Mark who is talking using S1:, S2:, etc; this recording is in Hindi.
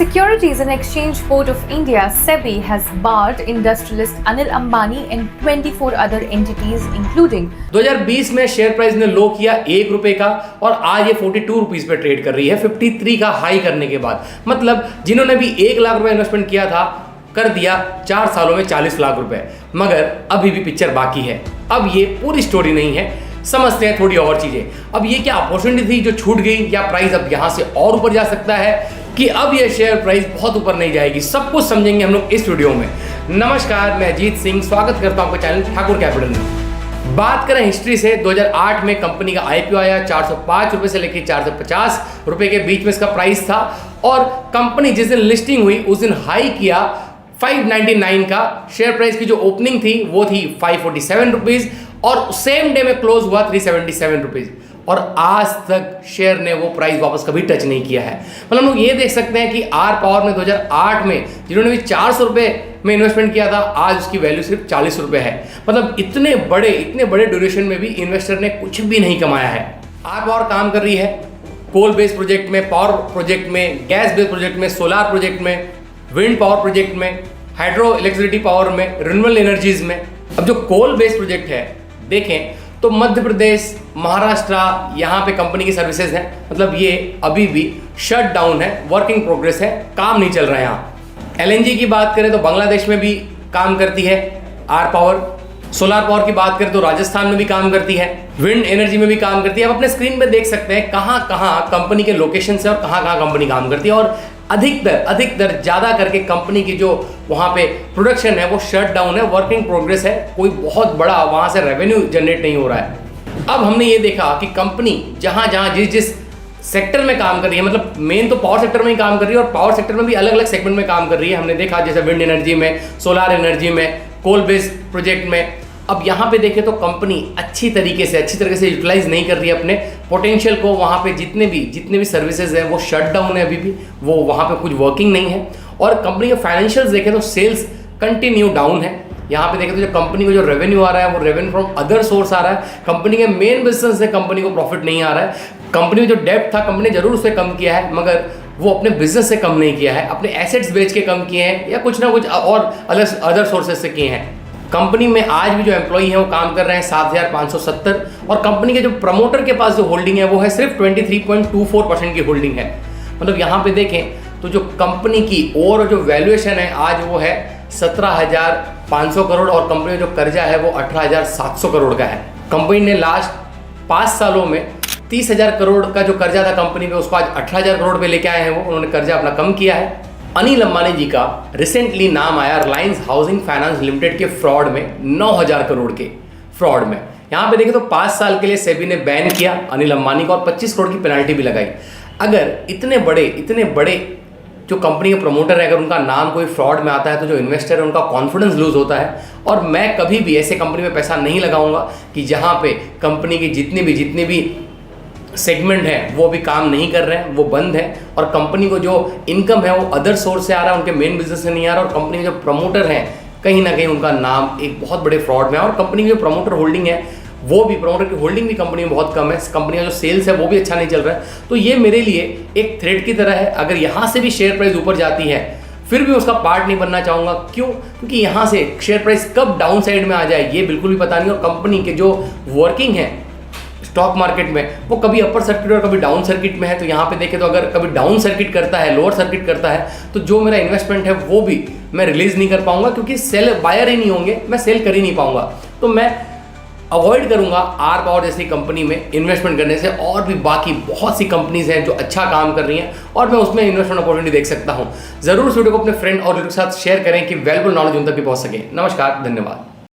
S1: Securities and Exchange Board of India (SEBI) has barred industrialist Anil Ambani and 24 other entities including
S2: 2020 में शेयर प्राइस ने लो किया 1 रुपए का और आज ये 42 रुपीस पे ट्रेड कर रही है 53 का हाई करने के बाद। मतलब जिन्होंने भी 1 लाख रुपए इन्वेस्टमेंट किया था कर दिया 4 सालों में 40 लाख रुपए, मगर अभी भी पिक्चर बाकी है। अब ये पूरी स्टोरी नहीं है, समझते हैं थोड़ी और चीजें। अब ये क्या अपॉर्चुनिटी थी जो छूट गई, या प्राइस अब यहां से और ऊपर जा सकता है कि अब ये शेयर प्राइस बहुत ऊपर नहीं जाएगी, सब कुछ समझेंगे हम लोग इस वीडियो में। नमस्कार, मैं अजीत सिंह स्वागत करता हूं आपके चैनल ठाकुर कैपिटल में। बात करें हिस्ट्री से, 2008 में कंपनी का आईपीओ आया, 405 रुपए से लेकर 450 रुपए के बीच में इसका प्राइस था और कंपनी जिस दिन लिस्टिंग हुई उस दिन हाई किया 599 का। शेयर प्राइस की जो ओपनिंग थी वो थी 547 रुपीज और सेम डे में क्लोज हुआ 377 रुपीज और आज तक शेयर ने वो प्राइस वापस कभी टच नहीं किया है। मतलब हम लोग ये देख सकते हैं कि आर पावर में 2008 में जिन्होंने भी 400 रुपए में इन्वेस्टमेंट किया था, आज उसकी वैल्यू सिर्फ 40 रुपए है। मतलब इतने बड़े ड्यूरेशन में भी इन्वेस्टर ने कुछ भी नहीं कमाया है। आर पावर काम कर रही है कोल बेस्ड प्रोजेक्ट में, पावर प्रोजेक्ट में, गैस बेस्ड प्रोजेक्ट में, सोलार प्रोजेक्ट में, विंड पावर प्रोजेक्ट में, हाइड्रो इलेक्ट्रिसिटी पावर में, रिन्यूएबल एनर्जीज में। अब जो कोल बेस्ड प्रोजेक्ट है देखें तो मध्य प्रदेश, महाराष्ट्र, यहाँ पे कंपनी की सर्विसेज हैं। मतलब ये अभी भी शट डाउन है, वर्किंग प्रोग्रेस है, काम नहीं चल रहा है यहाँ। एलएनजी की बात करें तो बांग्लादेश में भी काम करती है आर पावर। सोलार पावर की बात करें तो राजस्थान में भी काम करती है, विंड एनर्जी में भी काम करती है। आप अपने स्क्रीन पे देख सकते हैं कहाँ कहाँ कंपनी के लोकेशन से और कहाँ कहाँ कंपनी काम करती है। और अधिकतर ज़्यादा करके कंपनी की जो वहाँ पे प्रोडक्शन है वो शट डाउन है, वर्किंग प्रोग्रेस है, कोई बहुत बड़ा वहाँ से रेवेन्यू जनरेट नहीं हो रहा है। अब हमने ये देखा कि कंपनी जहाँ जिस सेक्टर में काम कर रही है, मतलब मेन तो पावर सेक्टर में ही काम कर रही है और पावर सेक्टर में भी अलग अलग सेगमेंट में काम कर रही है। हमने देखा जैसे विंड एनर्जी में, सोलार एनर्जी में, कोल बेस्ड प्रोजेक्ट में। अब यहाँ पे देखें तो कंपनी अच्छी तरीके से यूटिलाइज नहीं कर रही है अपने पोटेंशियल को। वहाँ पे जितने भी सर्विसेज हैं वो शट डाउन है, अभी भी वो वहाँ पे कुछ वर्किंग नहीं है। और कंपनी के फाइनेंशियल्स देखें तो सेल्स कंटिन्यू डाउन है। यहाँ पे देखें तो जो कंपनी को जो रेवेन्यू आ रहा है वो रेवेन्यू फ्रॉम अदर सोर्स आ रहा है। कंपनी के मेन बिजनेस से कंपनी को प्रॉफिट नहीं आ रहा है। कंपनी में जो डेब्ट था कंपनी जरूर उससे कम किया है, मगर वो अपने बिजनेस से कम नहीं किया है, अपने एसेट्स बेच के कम किए हैं या कुछ ना कुछ और अदर सोर्सेज से किए हैं। कंपनी में आज भी जो एम्प्लॉई हैं वो काम कर रहे हैं 7,570 और कंपनी के जो प्रमोटर के पास जो होल्डिंग है वो है सिर्फ 23.24% की होल्डिंग है। मतलब यहाँ पे देखें तो जो कंपनी की और जो वैल्यूएशन है आज वो है 17,500 करोड़ और कंपनी में जो कर्जा है वो 18,700 करोड़ का है। कंपनी ने लास्ट 5 सालों में 30,000 करोड़ का जो कर्जा था कंपनी में उसको आज 18,000 करोड़ पे लेके आए हैं। वो उन्होंने कर्जा अपना कम किया है। अनिल अंबानी जी का रिसेंटली नाम आया रिलायंस हाउसिंग फाइनेंस लिमिटेड के फ्रॉड में, 9,000 करोड़ के फ्रॉड में। यहाँ पे देखें तो 5 साल के लिए सेबी ने बैन किया अनिल अंबानी को और 25 करोड़ की पेनल्टी भी लगाई। अगर इतने बड़े जो कंपनी के प्रमोटर है, अगर उनका नाम कोई फ्रॉड में आता है तो जो इन्वेस्टर है उनका कॉन्फिडेंस लूज होता है। और मैं कभी भी ऐसे कंपनी में पैसा नहीं लगाऊंगा कि जहाँ पे कंपनी की जितनी भी सेगमेंट है वो भी काम नहीं कर रहे हैं, वो बंद है और कंपनी को जो इनकम है वो अदर सोर्स से आ रहा है, उनके मेन बिजनेस से नहीं आ रहा। और कंपनी के जो प्रमोटर हैं कहीं ना कहीं उनका नाम एक बहुत बड़े फ्रॉड में है और कंपनी की जो प्रमोटर होल्डिंग है वो भी, प्रमोटर की होल्डिंग भी कंपनी में बहुत कम है। कंपनी का जो सेल्स है वो भी अच्छा नहीं चल रहा है। तो ये मेरे लिए एक थ्रेट की तरह है। अगर यहाँ से भी शेयर प्राइस ऊपर जाती है फिर भी उसका पार्ट नहीं बनना चाहूँगा। क्यों? क्योंकि यहाँ से शेयर प्राइस कब डाउन साइड में आ जाए ये बिल्कुल भी पता नहीं। और कंपनी के जो वर्किंग है स्टॉक मार्केट में वो कभी अपर सर्किट और कभी डाउन सर्किट में है। तो यहाँ पे देखें तो अगर कभी डाउन सर्किट करता है, लोअर सर्किट करता है तो जो मेरा इन्वेस्टमेंट है वो भी मैं रिलीज नहीं कर पाऊंगा, क्योंकि सेल बायर ही नहीं होंगे, मैं सेल कर ही नहीं पाऊंगा। तो मैं अवॉइड करूंगा आर पावर जैसी कंपनी में इन्वेस्टमेंट करने से। और भी बाकी बहुत सी कंपनीज हैं जो अच्छा काम कर रही हैं और मैं उसमें इन्वेस्टमेंट अपॉर्चुनिटी देख सकता हूँ। जरूर इस वीडियो को अपने फ्रेंड और लोगों के साथ शेयर करें कि वैल्यूबल नॉलेज उन तक भी पहुँच सके। नमस्कार, धन्यवाद।